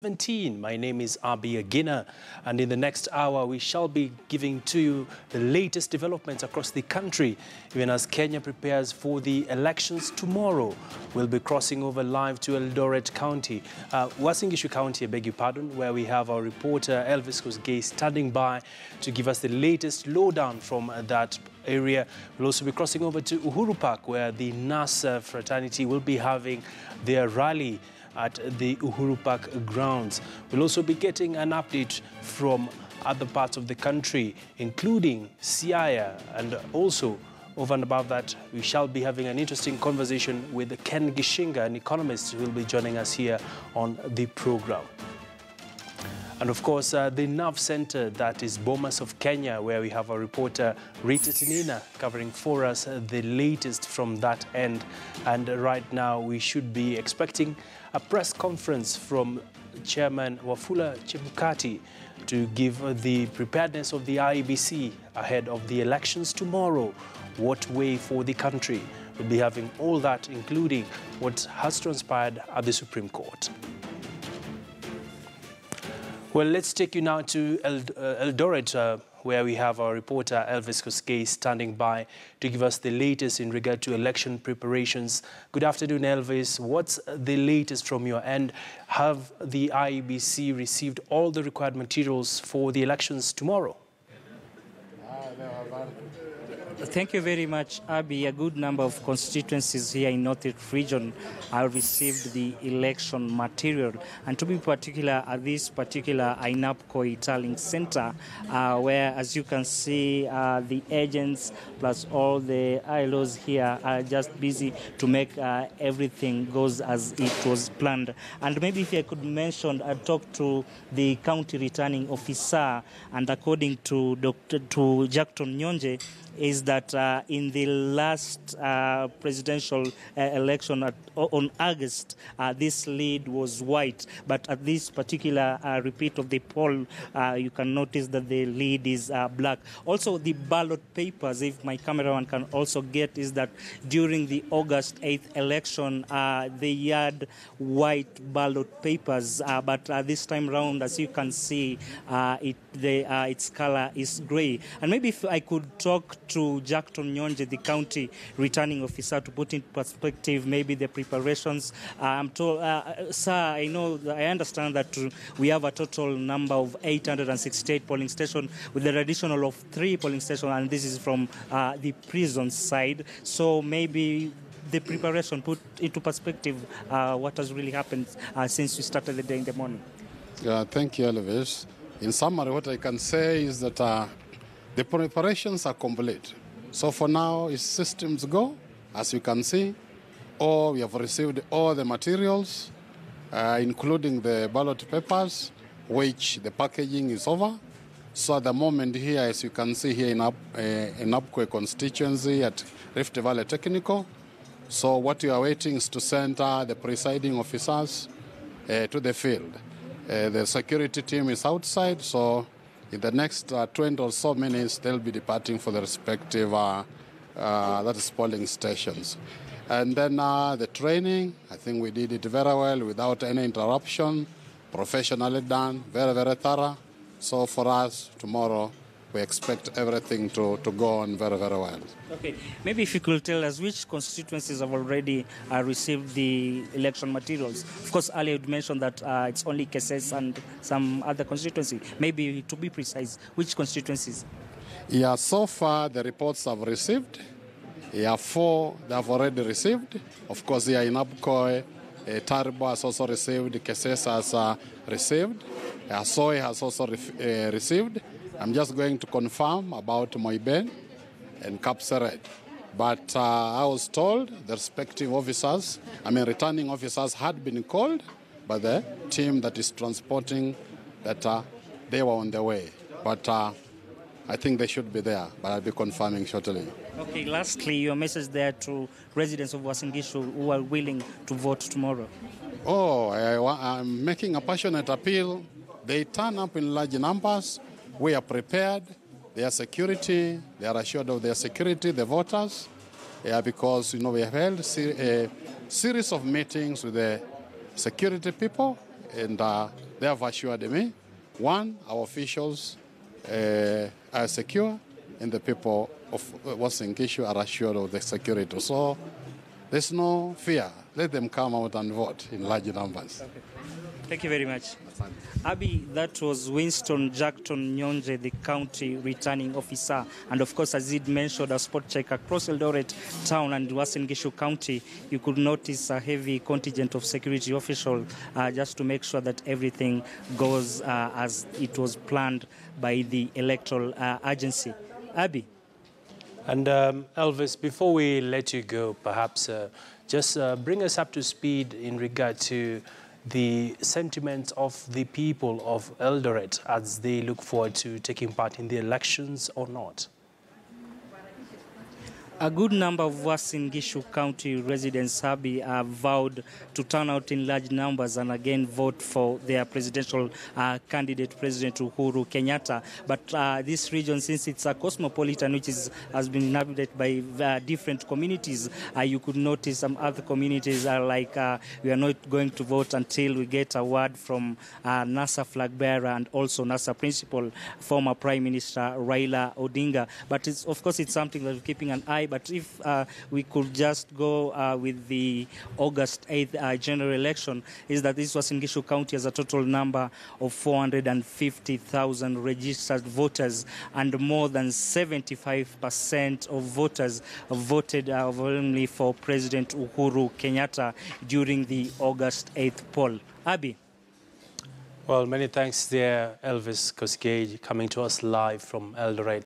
17. My name is Abi Agina, and in the next hour we shall be giving to you the latest developments across the country. Even as Kenya prepares for the elections tomorrow, we'll be crossing over live to Eldoret County, Uasin Gishu County, I beg your pardon, where we have our reporter Elvis Kosgei standing by to give us the latest lowdown from that area. We'll also be crossing over to Uhuru Park, where the NASA fraternity will be having their rally at the Uhuru Park grounds. We'll also be getting an update from other parts of the country, including Siaya, and also over and above that, we shall be having an interesting conversation with Ken Gishinga, an economist who will be joining us here on the program. And of course, the Nerve Center, that is Bomas of Kenya, where we have our reporter Rita Tinina covering for us the latest from that end. And right now, we should be expecting a press conference from Chairman Wafula Chebukati to give the preparedness of the IEBC ahead of the elections tomorrow. What way for the country? We'll be having all that, including what has transpired at the Supreme Court. Well, let's take you now to Eldoret, where we have our reporter Elvis Kosgei standing by to give us the latest in regard to election preparations. Good afternoon, Elvis. What's the latest from your end? Have the IEBC received all the required materials for the elections tomorrow? Thank you very much, Abi. A good number of constituencies here in North-East region have received the election material. And to be particular, at this particular INAPCO Tallying Center, where, as you can see, the agents plus all the ILOs here are just busy to make everything goes as it was planned. And maybe if I could mention, I talked to the county returning officer, and according to Jackton Nyonje, is that in the last presidential election on August, this lead was white. But at this particular repeat of the poll, you can notice that the lead is black. Also, the ballot papers, if my cameraman can also get, is that during the August 8th election, they had white ballot papers. But this time round, as you can see, its color is gray. And maybe if I could talk to Jackton Nyonje, the county returning officer, to put in perspective maybe the preparations. I'm told, sir, I understand that we have a total number of 868 polling stations with an additional of 3 polling stations, and this is from the prison side. So maybe the preparation, put into perspective what has really happened since we started the day in the morning. Thank you, Elvis. In summary, what I can say is that the preparations are complete. So for now, it's systems go, as you can see. We have received all the materials, including the ballot papers, which the packaging is over. So at the moment here, as you can see here in Apkwe constituency at Rift Valley Technical. So what we are waiting is to send the presiding officers to the field. The security team is outside, so in the next 20 or so minutes, they'll be departing for the respective polling stations. And then the training, I think we did it very well without any interruption, professionally done, very, very thorough. So for us, tomorrow, we expect everything to go on very, very well. Okay, maybe if you could tell us which constituencies have already received the election materials. Of course, earlier you mentioned that it's only Keses and some other constituency. Maybe to be precise, which constituencies? Yeah, so far the reports have received. 4 they have already received. Of course, here in Abkoi, Taribo has also received, Keses has received, Soy has also received. I'm just going to confirm about Moiben and Kapseret. But I was told the respective officers, returning officers had been called by the team that is transporting that they were on the way. But I think they should be there, but I'll be confirming shortly. Okay, lastly, your message there to residents of Uasin Gishu who are willing to vote tomorrow. I'm making a passionate appeal. They turn up in large numbers. We are prepared. Their security, they are assured of their security, the voters, because we have held a series of meetings with the security people, and They have assured me, one, our officials are secure, and the people of Uasin Gishu are assured of the security. So there's no fear. Let them come out and vote in large numbers. Okay. Thank you very much. Abby, that was Winston Jackton Nyonje, the county returning officer. And of course, as he'd mentioned, a spot check across Eldoret town and Uasin Gishu County, you could notice a heavy contingent of security officials just to make sure that everything goes as it was planned by the electoral agency. Abby? And Elvis, before we let you go, perhaps just bring us up to speed in regard to the sentiments of the people of Eldoret as they look forward to taking part in the elections or not. A good number of Uasin Gishu County residents have vowed to turn out in large numbers and again vote for their presidential candidate, President Uhuru Kenyatta. But this region, since it's a cosmopolitan, which has been inhabited by different communities, you could notice some other communities are like, we are not going to vote until we get a word from NASA flag bearer and also NASA principal, former Prime Minister Raila Odinga. But of course, it's something that we're keeping an eye. But if we could just go with the August 8th general election, is that this Uasin Gishu County has a total number of 450,000 registered voters, and more than 75% of voters voted overwhelmingly for President Uhuru Kenyatta during the August 8th poll. Abby? Well, many thanks there, Elvis Kosgei, coming to us live from Eldoret.